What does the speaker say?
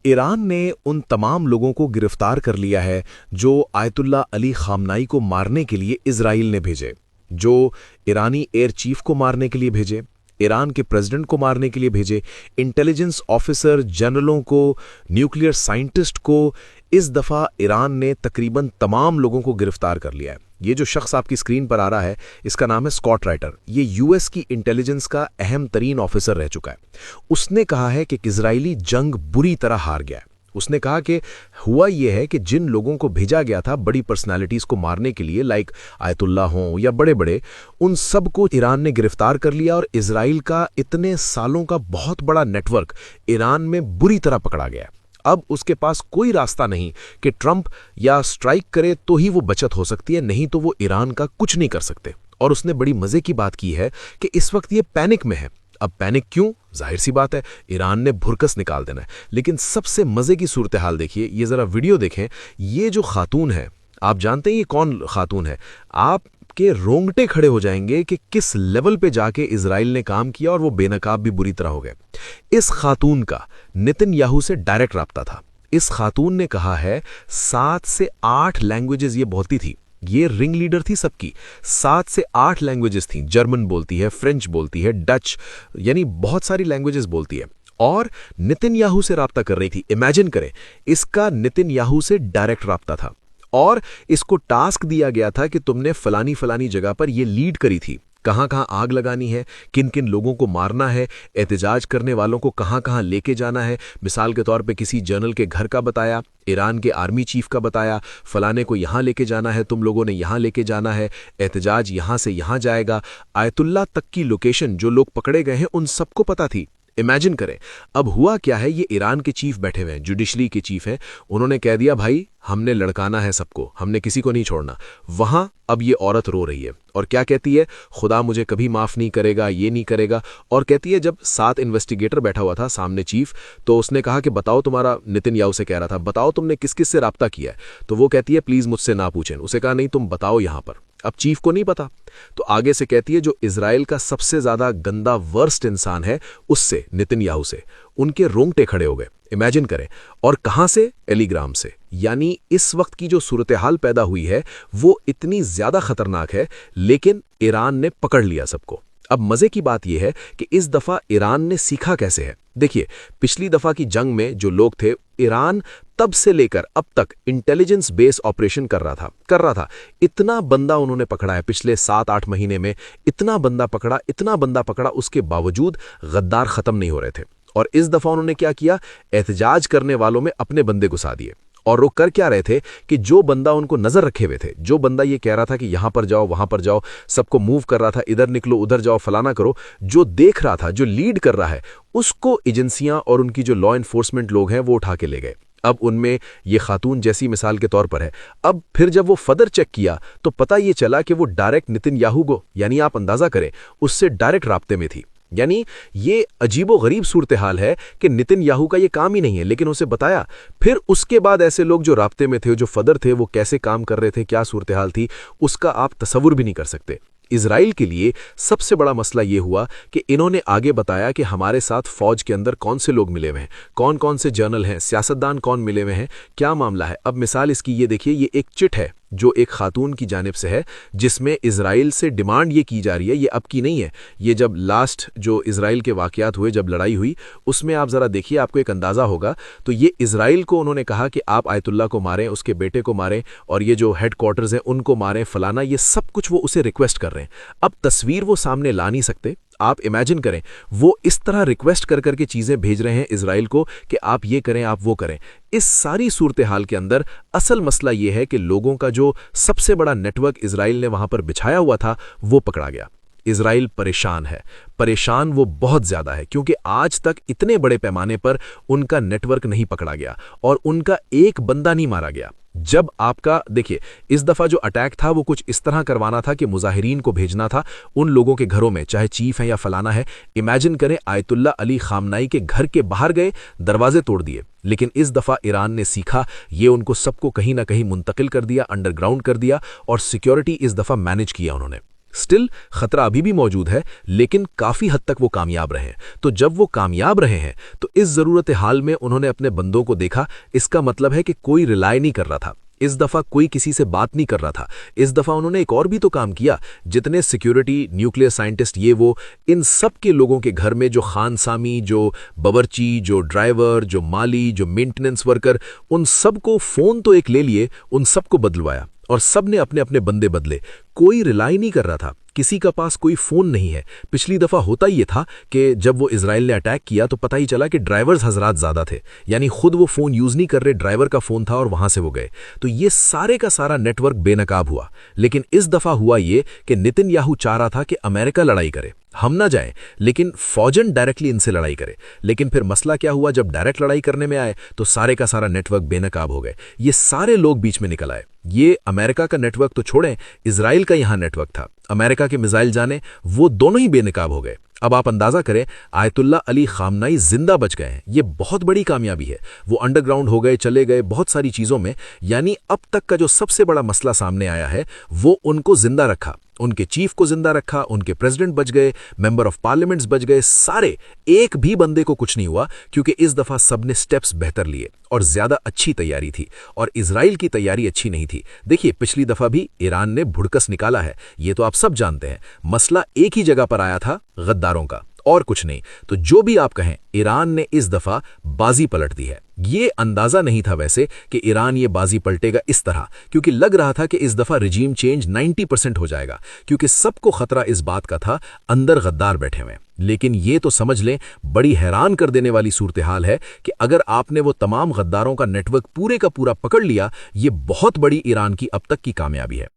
Iran ने उन तमाम लोगों को गिरफ्तार कर लिया है जो आयतुल्ला अली खामनाई को मारने के लिए इजराइल ने भेजे, जो ईरानी एयर चीफ को मारने के लिए भेजे, ईरान के प्रेसिडेंट को मारने के लिए भेजे, इंटेलिजेंस ऑफिसर जनरलों को, न्यूक्लियर साइंटिस्ट को। इस दफ़ा ईरान ने तकरीबन तमाम लोगों को गिरफ्तार कर लिया है। ये जो शख्स आपकी स्क्रीन पर आ रहा है, इसका नाम है स्कॉट राइटर। ये यूएस की इंटेलिजेंस का अहम तरीन ऑफिसर रह चुका है। उसने कहा है कि इजरायली जंग बुरी तरह हार गया है। उसने कहा कि हुआ यह है कि जिन लोगों को भेजा गया था बड़ी पर्सनालिटीज़ को मारने के लिए, लाइक आयतुल्ला हों या बड़े बड़े, उन सब को ईरान ने गिरफ्तार कर लिया और इजराइल का इतने सालों का बहुत बड़ा नेटवर्क ईरान में बुरी तरह पकड़ा गया है। अब उसके पास कोई रास्ता नहीं कि ट्रंप या स्ट्राइक करे तो ही वो बचत हो सकती है, नहीं तो वो ईरान का कुछ नहीं कर सकते। और उसने बड़ी मजे की बात की है कि इस वक्त ये पैनिक में है। अब पैनिक क्यों? जाहिर सी बात है, ईरान ने भुरकस निकाल देना है। लेकिन सबसे मजे की सूरत हाल देखिए, ये जरा वीडियो देखें। ये जो खातून है, आप जानते हैं ये कौन खातून है? आपके रोंगटे खड़े हो जाएंगे कि किस लेवल पे जाके इजराइल ने काम किया और वो बेनकाब भी बुरी तरह हो गए। इस खातून का नेतन्याहू से डायरेक्ट राब्ता था। इस खातून ने कहा है 7 से 8 लैंग्वेजेस ये बोलती थी। ये रिंग लीडर थी सबकी। 7 से 8 लैंग्वेजेस थी। जर्मन बोलती है, फ्रेंच बोलती है, डच, यानी बहुत सारी लैंग्वेजेस बोलती है और नेतन्याहू से राब्ता कर रही थी। इमेजिन करें, इसका नेतन्याहू से डायरेक्ट राब्ता था और इसको टास्क दिया गया था कि तुमने फलानी फलानी जगह पर ये लीड करी थी, कहाँ कहाँ आग लगानी है, किन किन लोगों को मारना है, एहतजाज करने वालों को कहाँ कहाँ लेके जाना है। मिसाल के तौर पे किसी जनरल के घर का बताया, ईरान के आर्मी चीफ का बताया, फलाने को यहाँ लेके जाना है, तुम लोगों ने यहाँ लेके जाना है, एहतजाज यहाँ से यहाँ जाएगा। आयतुल्ला तक की लोकेशन जो लोग पकड़े गए हैं उन सबको पता थी। इमेजिन करें, अब हुआ क्या है, ये ईरान के चीफ बैठे हुए हैं, जुडिशरी के चीफ हैं। उन्होंने कह दिया भाई हमने लड़काना है सबको, हमने किसी को नहीं छोड़ना। वहां अब ये औरत रो रही है और क्या कहती है? खुदा मुझे कभी माफ नहीं करेगा, ये नहीं करेगा। और कहती है जब 7 इन्वेस्टिगेटर बैठा हुआ था सामने चीफ, तो उसने कहा कि बताओ, तुम्हारा नेतन्याहू से कह रहा था, बताओ तुमने किस किस से राब्ता किया है। तो वो कहती है प्लीज मुझसे ना पूछें। उसे कहा नहीं, तुम बताओ यहां पर। अब चीफ को नहीं पता, तो आगे से कहती है जो इजराइल का सबसे ज्यादा गंदा वर्स्ट इंसान है उससे, नेतन्याहू से। उनके रोंगटे खड़े हो गए। इमेजिन करें, और कहां से? टेलीग्राम से। यानी इस वक्त की जो सूरत हाल पैदा हुई है वो इतनी ज्यादा खतरनाक है, लेकिन ईरान ने पकड़ लिया सबको। अब मजे की बात यह है कि इस दफा ईरान ने सीखा कैसे है। देखिए, पिछली दफा की जंग में जो लोग थे, ईरान तब से लेकर अब तक इंटेलिजेंस बेस ऑपरेशन कर रहा था। इतना बंदा उन्होंने पकड़ा है पिछले 7-8 महीने में, इतना बंदा पकड़ा, उसके बावजूद गद्दार खत्म नहीं हो रहे थे। और इस दफा उन्होंने क्या किया? एहतजाज करने वालों में अपने बंदे घुसा दिए। और वो कर क्या रहे थे कि जो बंदा उनको नजर रखे हुए थे, जो बंदा ये कह रहा था कि यहां पर जाओ, वहां पर जाओ, सबको मूव कर रहा था, इधर निकलो, उधर जाओ, फलाना करो, जो देख रहा था, जो लीड कर रहा है, उसको एजेंसियां और उनकी जो लॉ एनफोर्समेंट लोग हैं वो उठा के ले गए। अब उनमें ये खातून जैसी मिसाल के तौर पर है। अब फिर जब वो फदर चेक किया तो पता ये चला कि वो डायरेक्ट नेतन्याहू को, यानी आप अंदाजा करें, उससे डायरेक्ट राब्ते में थी। यानी ये अजीबो गरीब सूरत हाल है कि नेतन्याहू का ये काम ही नहीं है, लेकिन उसे बताया। फिर उसके बाद ऐसे लोग जो राब्ते में थे, जो फदर थे, वो कैसे काम कर रहे थे, क्या सूरत हाल थी, उसका आप तसव्वुर भी नहीं कर सकते। इजराइल के लिए सबसे बड़ा मसला ये हुआ कि इन्होंने आगे बताया कि हमारे साथ फौज के अंदर कौन से लोग मिले हुए हैं, कौन कौन से जनरल हैं, सियासतदान कौन मिले हुए हैं, क्या मामला है। अब मिसाल इसकी ये देखिए, ये एक चिट है जो एक खातून की जानिब से है, जिसमें इजराइल से डिमांड ये की जा रही है। ये अब की नहीं है, ये जब लास्ट जो इजराइल के वाकयात हुए, जब लड़ाई हुई, उसमें आप ज़रा देखिए, आपको एक अंदाज़ा होगा। तो ये इजराइल को उन्होंने कहा कि आप आयतुल्ला को मारें, उसके बेटे को मारें, और ये जो हेड क्वार्टर्स हैं उनको मारें, फलाना, ये सब कुछ वो उसे रिक्वेस्ट कर रहे हैं। अब तस्वीर वो सामने ला नहीं सकते। आप इमेजिन करें, वो इस तरह रिक्वेस्ट कर करके चीजें भेज रहे हैं इजराइल को कि आप ये करें, आप वो करें। इस सारी सूरत हाल के अंदर असल मसला ये है कि लोगों का जो सबसे बड़ा नेटवर्क इजराइल ने वहां पर बिछाया हुआ था वो पकड़ा गया। इजराइल परेशान है, परेशान वो बहुत ज्यादा है, क्योंकि आज तक इतने बड़े पैमाने पर उनका नेटवर्क नहीं पकड़ा गया और उनका एक बंदा नहीं मारा गया। जब आपका देखिए, इस दफा जो अटैक था वो कुछ इस तरह करवाना था कि मुजाहिरीन को भेजना था उन लोगों के घरों में, चाहे चीफ है या फलाना है। इमेजिन करें, आयतुल्ला अली खामनाई के घर के बाहर गए, दरवाजे तोड़ दिए। लेकिन इस दफा ईरान ने सीखा, ये उनको सबको कहीं ना कहीं मुंतकिल कर दिया, अंडरग्राउंड कर दिया, और सिक्योरिटी इस दफा मैनेज किया उन्होंने। स्टिल खतरा अभी भी मौजूद है, लेकिन काफी हद तक वो कामयाब रहे हैं। तो जब वो कामयाब रहे हैं तो इस जरूरत हाल में उन्होंने अपने बंदों को देखा। इसका मतलब है कि कोई रिलाय नहीं कर रहा था, इस दफा कोई किसी से बात नहीं कर रहा था। इस दफा उन्होंने एक और भी तो काम किया। जितने सिक्योरिटी, न्यूक्लियर साइंटिस्ट, ये वो, इन सब के लोगों के घर में जो खानसामी, जो बावर्ची, जो ड्राइवर, जो माली, जो मेंटेनेंस वर्कर, उन सबको फोन तो एक ले लिए, उन सबको बदलवाया और सब ने अपने अपने बंदे बदले। कोई रिलाई नहीं कर रहा था, किसी का पास कोई फोन नहीं है। पिछली दफा होता ये था कि जब वो इजराइल ने अटैक किया तो पता ही चला कि ड्राइवर्स हजरात ज्यादा थे, यानी खुद वो फोन यूज नहीं कर रहे, ड्राइवर का फोन था और वहां से वो गए। तो ये सारे का सारा नेटवर्क बेनकाब हुआ। लेकिन इस दफा हुआ ये कि नेतन्याहू चाह रहा था कि अमेरिका लड़ाई करे, हम ना जाएं, लेकिन फौजन डायरेक्टली इनसे लड़ाई करे। लेकिन फिर मसला क्या हुआ, जब डायरेक्ट लड़ाई करने में आए तो सारे का सारा नेटवर्क बेनकाब हो गए। ये सारे लोग बीच में निकल आए। ये अमेरिका का नेटवर्क तो छोड़ें, इजराइल का यहां नेटवर्क था, अमेरिका के मिसाइल जाने, वो दोनों ही बेनकाब हो गए। अब आप अंदाजा करें, आयतुल्ला अली खामनाई जिंदा बच गए हैं, ये बहुत बड़ी कामयाबी है। वो अंडरग्राउंड हो गए, चले गए बहुत सारी चीजों में, यानी अब तक का जो सबसे बड़ा मसला सामने आया है वो उनको जिंदा रखा, उनके चीफ को जिंदा रखा, उनके प्रेसिडेंट बच गए, मेंबर ऑफ पार्लियामेंट्स बच गए, सारे, एक भी बंदे को कुछ नहीं हुआ, क्योंकि इस दफा सबने स्टेप्स बेहतर लिए और ज्यादा अच्छी तैयारी थी। और इजराइल की तैयारी अच्छी नहीं थी। देखिए, पिछली दफा भी ईरान ने भुड़कस निकाला है, ये तो आप सब जानते हैं। मसला एक ही जगह पर आया था, गद्दारों का, और कुछ नहीं। तो जो भी आप कहें, ईरान ने इस दफा बाजी पलट दी है। ये अंदाजा नहीं था वैसे कि ईरान ये बाजी पलटेगा इस तरह, क्योंकि लग रहा था कि इस दफा रिजीम चेंज 90% हो जाएगा, क्योंकि सबको खतरा इस बात का था अंदर गद्दार बैठे हुए। लेकिन ये तो समझ लें, बड़ी हैरान कर देने वाली सूरत हाल है कि अगर आपने वो तमाम गद्दारों का नेटवर्क पूरे का पूरा पकड़ लिया, ये बहुत बड़ी ईरान की अब तक की कामयाबी है।